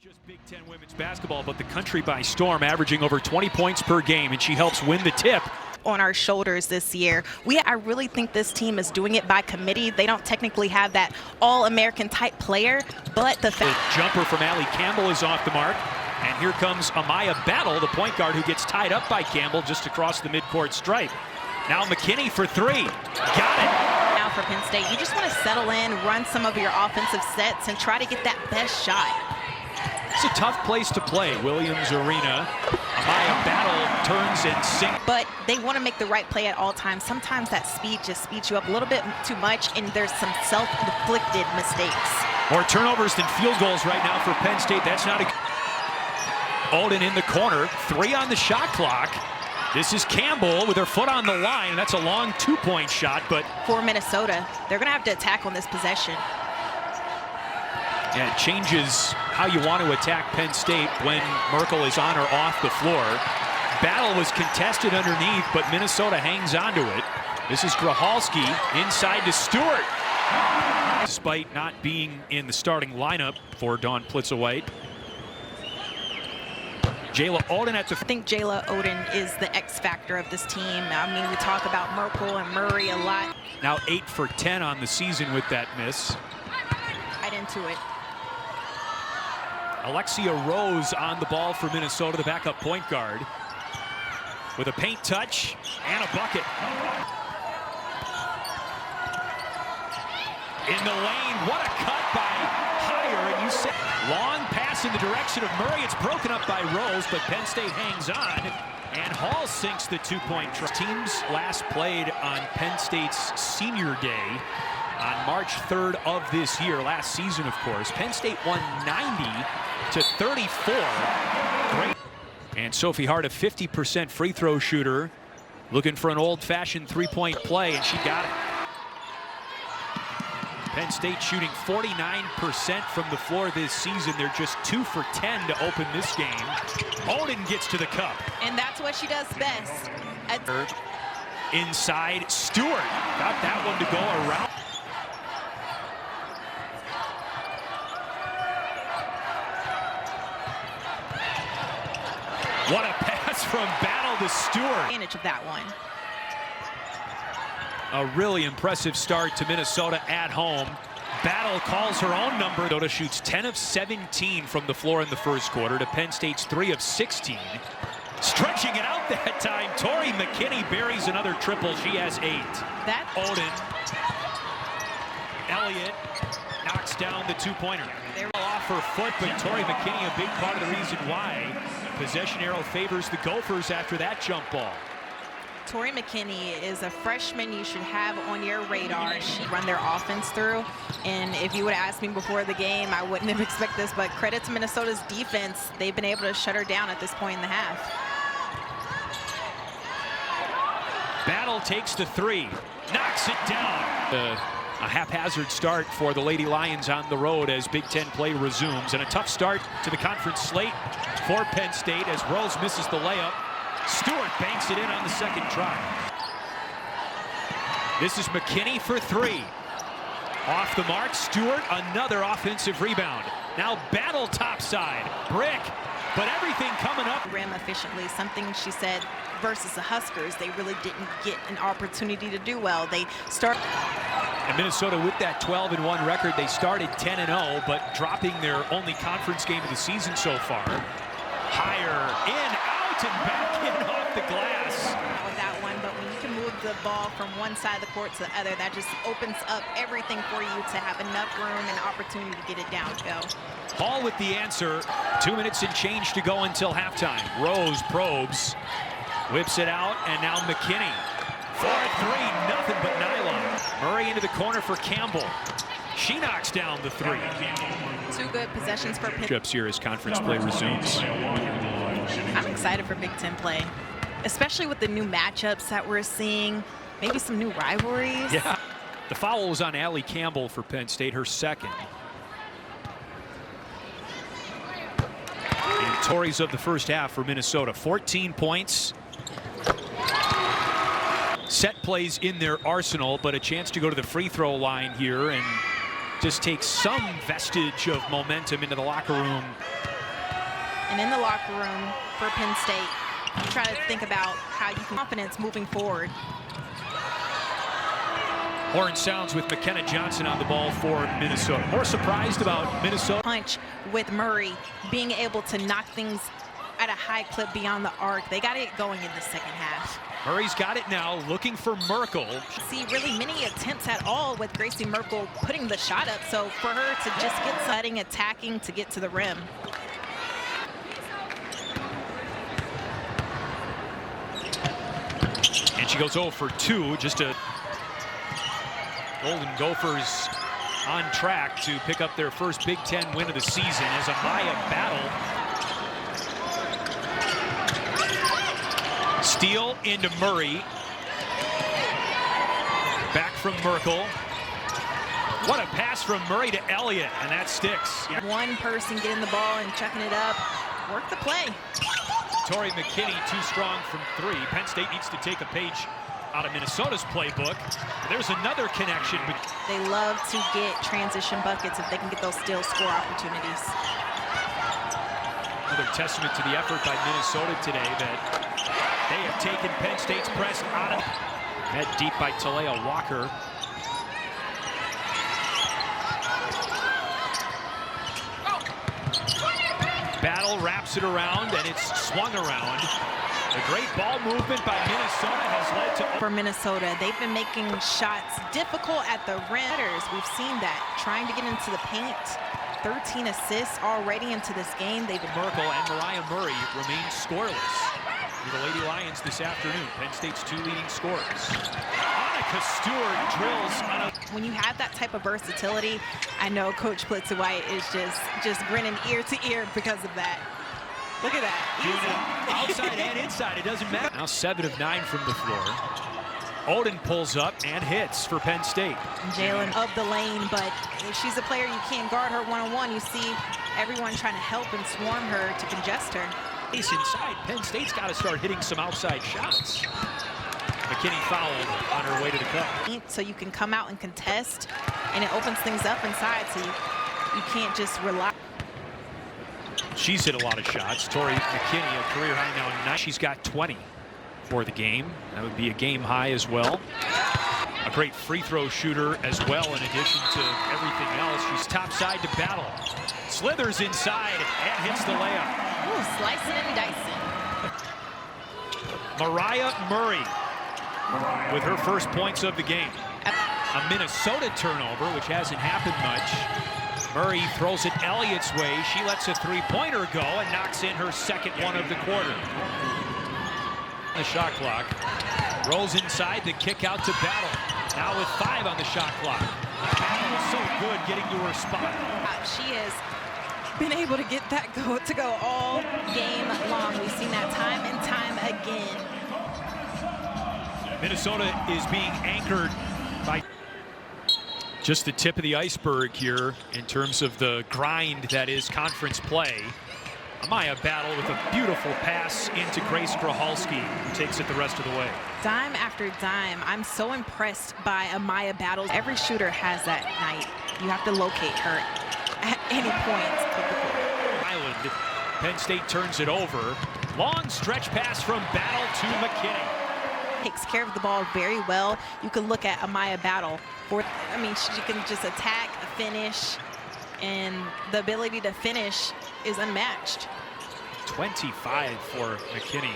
Just Big Ten women's basketball, but the country by storm, averaging over 20 points per game, and she helps win the tip. On our shoulders this year. I really think this team is doing it by committee. They don't technically have that all-American type player, but the jumper from Allie Campbell is off the mark. And here comes Amaya Battle, the point guard who gets tied up by Campbell just across the midcourt stripe. Now McKinney for three. Got it. Now for Penn State, you just want to settle in, run some of your offensive sets, and try to get that best shot. It's a tough place to play, Williams Arena. Amaya Battle turns and sinks. But they want to make the right play at all times. Sometimes that speed just speeds you up a little bit too much, and there's some self-inflicted mistakes. More turnovers than field goals right now for Penn State. That's not a... Oden in the corner, 3 on the shot clock. This is Campbell with her foot on the line. That's a long two-point shot, but... For Minnesota, they're going to have to attack on this possession. And it changes how you want to attack Penn State when Merkel is on or off the floor. Battle was contested underneath, but Minnesota hangs on to it. This is Grahalski inside to Stewart. Despite not being in the starting lineup for Dawn Plitza-White. Jayla Oden at the... I think Jayla Oden is the X factor of this team. I mean, we talk about Merkel and Murray a lot. Now 8 for 10 on the season with that miss. Right into it. Alexia Rose on the ball for Minnesota, the backup point guard. With a paint touch and a bucket. In the lane, what a cut by Heyer. And you say long pass in the direction of Murray. It's broken up by Rose, but Penn State hangs on. And Hall sinks the two-point try. Teams last played on Penn State's senior day on March 3rd of this year, last season, of course. Penn State won 90-34. Great. And Sophie Hart, a 50% free throw shooter, looking for an old-fashioned three-point play, and she got it. Penn State shooting 49% from the floor this season. They're just 2 for 10 to open this game. Oden gets to the cup. And that's what she does best. Inside, Stewart got that one to go around. What a pass from Battle to Stewart. Advantage of that one. A really impressive start to Minnesota at home. Battle calls her own number. Minnesota shoots 10 of 17 from the floor in the first quarter to Penn State's 3 of 16. Stretching it out that time, Tori McKinney buries another triple. She has 8. That Oden. Elliott knocks down the two-pointer. They're off her foot, but Tori McKinney a big part of the reason why. Possession arrow favors the Gophers after that jump ball. Tori McKinney is a freshman you should have on your radar. She run their offense through, and if you would have asked me before the game, I wouldn't have expected this, but credit to Minnesota's defense. They've been able to shut her down at this point in the half. Battle takes the 3, knocks it down. A haphazard start for the Lady Lions on the road as Big Ten play resumes, and a tough start to the conference slate for Penn State as Rose misses the layup. Stewart banks it in on the second try. This is McKinney for 3. Off the mark, Stewart, another offensive rebound. Now Battle topside, brick, but everything coming up. Rim efficiently, something she said versus the Huskers, they really didn't get an opportunity to do well. They start. And Minnesota with that 12-1 record, they started 10-0, but dropping their only conference game of the season so far. Higher, in, out, and back in off the glass. With that one, but when you can move the ball from one side of the court to the other, that just opens up everything for you to have enough room and opportunity to get it down, Phil. Hall with the answer. 2 minutes and change to go until halftime. Rose probes, whips it out, and now McKinney. 4-3, nothing but nylon. Murray into the corner for Campbell. She knocks down the 3. 2 good possessions for Penn. Trips here as conference play resumes. I'm excited for Big Ten play, especially with the new matchups that we're seeing, maybe some new rivalries. Yeah, the foul was on Allie Campbell for Penn State, her second. And Tories of the first half for Minnesota, 14 points. Set plays in their arsenal, but a chance to go to the free throw line here and just take some vestige of momentum into the locker room And in the locker room for Penn State, you try to think about how you can confidence moving forward. Horn sounds with McKenna Johnson on the ball for Minnesota. More surprised about Minnesota. Punch with Murray being able to knock things at a high clip beyond the arc. They got it going in the second half. Murray's got it now, looking for Merkel. See really many attempts at all with Gracie Merkel putting the shot up. So for her to just get setting, attacking to get to the rim. And she goes 0 for 2, just a Golden Gophers on track to pick up their first Big Ten win of the season as Amaya battle. Steal into Murray. Back from Merkel. What a pass from Murray to Elliott, and that sticks. One person getting the ball and chucking it up. Work the play. Tori McKinney too strong from 3. Penn State needs to take a page out of Minnesota's playbook. There's another connection. They love to get transition buckets if they can get those steal score opportunities. Another testament to the effort by Minnesota today that they have taken Penn State's press out of. Met deep by Talea Walker. Battle wraps it around, and it's swung around. The great ball movement by Minnesota has led to... For Minnesota, they've been making shots difficult at the rim. We've seen that, trying to get into the paint. 13 assists already into this game. Merkel and Mariah Murray remain scoreless for the Lady Lions this afternoon. Penn State's 2 leading scorers. Annika Stewart drills on a... When you have that type of versatility, I know Coach Blitzer White is just grinning ear to ear because of that. Look at that. Outside and inside, it doesn't matter. Now 7 of 9 from the floor. Odin pulls up and hits for Penn State. Jalen of the lane, but if she's a player, you can't guard her one-on-one. You see everyone trying to help and swarm her to congest her. Ace inside. Penn State's got to start hitting some outside shots. McKinney fouled on her way to the cup. So you can come out and contest, and it opens things up inside, so you can't just rely. She's hit a lot of shots. Tori McKinney, a career high now. She's got 20 for the game. That would be a game high as well. A great free throw shooter as well, in addition to everything else. She's topside to battle. Slithers inside and hits the layup. Ooh, slicing and dicing. Mariah Murray with her first points of the game. A Minnesota turnover, which hasn't happened much. Murray throws it Elliott's way. She lets a three-pointer go and knocks in her second one of the quarter. The shot clock. Rolls inside, the kick out to Battle. Now with 5 on the shot clock. Battle is so good getting to her spot. She has been able to get that to go all game long. We've seen that time and time again. Minnesota is being anchored by just the tip of the iceberg here in terms of the grind that is conference play. Amaya Battle with a beautiful pass into Grace Grahalski, who takes it the rest of the way. Dime after dime. I'm so impressed by Amaya Battle. Every shooter has that night. You have to locate her at any point of the court. Island. Penn State turns it over. Long stretch pass from Battle to McKinney. Takes care of the ball very well. You can look at Amaya Battle. She can just attack, finish, and the ability to finish is unmatched. 25 for McKinney.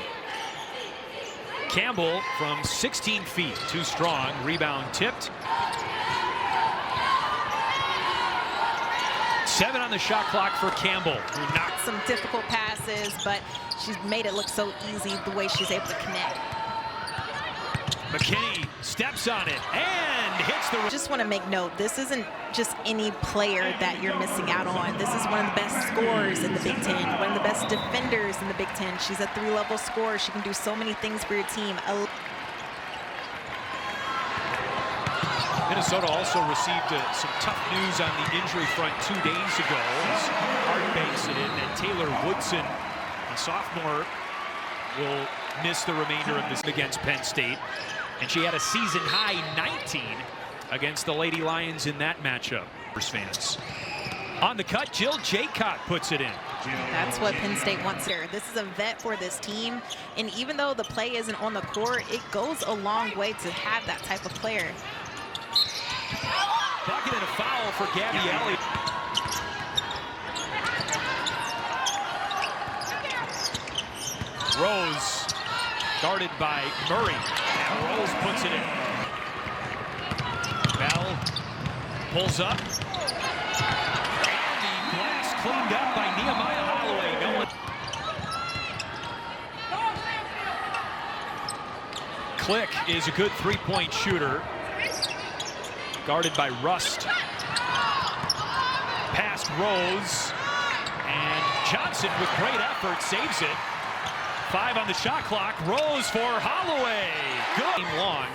Campbell from 16 feet, too strong. Rebound tipped. 7 on the shot clock for Campbell, who knocked some difficult passes, but she's made it look so easy the way she's able to connect. McKinney steps on it and hits the... Just want to make note, this isn't just any player that you're missing out on. This is one of the best scorers in the Big Ten, one of the best defenders in the Big Ten. She's a 3-level scorer. She can do so many things for your team. Minnesota also received some tough news on the injury front 2 days ago. As Hart banks it in, and Taylor Woodson, a sophomore, will miss the remainder of this against Penn State. And she had a season-high 19 against the Lady Lions in that matchup. Fans. On the cut, Jill Jaycock puts it in. That's what Penn State wants here. This is a vet for this team, and even though the play isn't on the court, it goes a long way to have that type of player. Bucket and a foul for Gabby Elliott. Rose guarded by Murray, and Rose puts it in. Bell pulls up. And the glass cleaned up by Nehemiah Holloway. No one. Click is a good three-point shooter. Guarded by Rust. Past Rose. And Johnson with great effort saves it. 5 on the shot clock. Rose for Holloway. Good game long.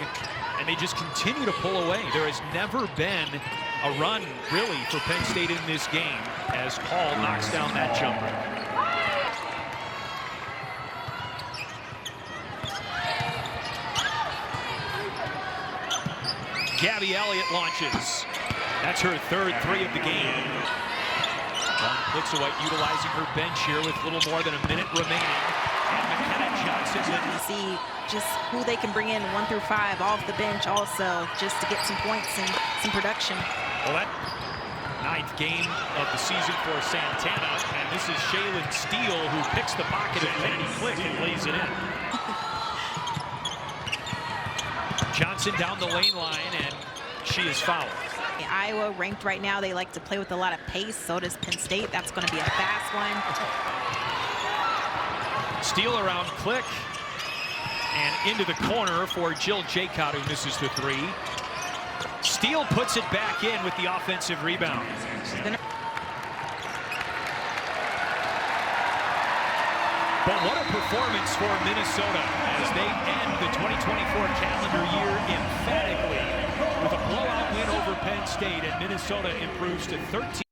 And they just continue to pull away. There has never been a run, really, for Penn State in this game as Hall knocks down that jumper. Gabby Elliott launches. That's her third three of the game. Blitzowite utilizing her bench here with a little more than a minute remaining. And McKenna Johnson. See just who they can bring in 1 through 5 off the bench also, just to get some points and some production. Well, that 9th game of the season for Santana, and this is Shaylin Steele who picks the pocket of Kennedy Click and lays it in. Johnson down the lane line, and she is fouled. Iowa ranked right now, they like to play with a lot of pace. So does Penn State. That's going to be a fast one. Steele around Click, and into the corner for Jill Jaycott, who misses the three. Steele puts it back in with the offensive rebound. But what a performance for Minnesota as they end the 2024 calendar year emphatically with a blowout win over Penn State, and Minnesota improves to 13.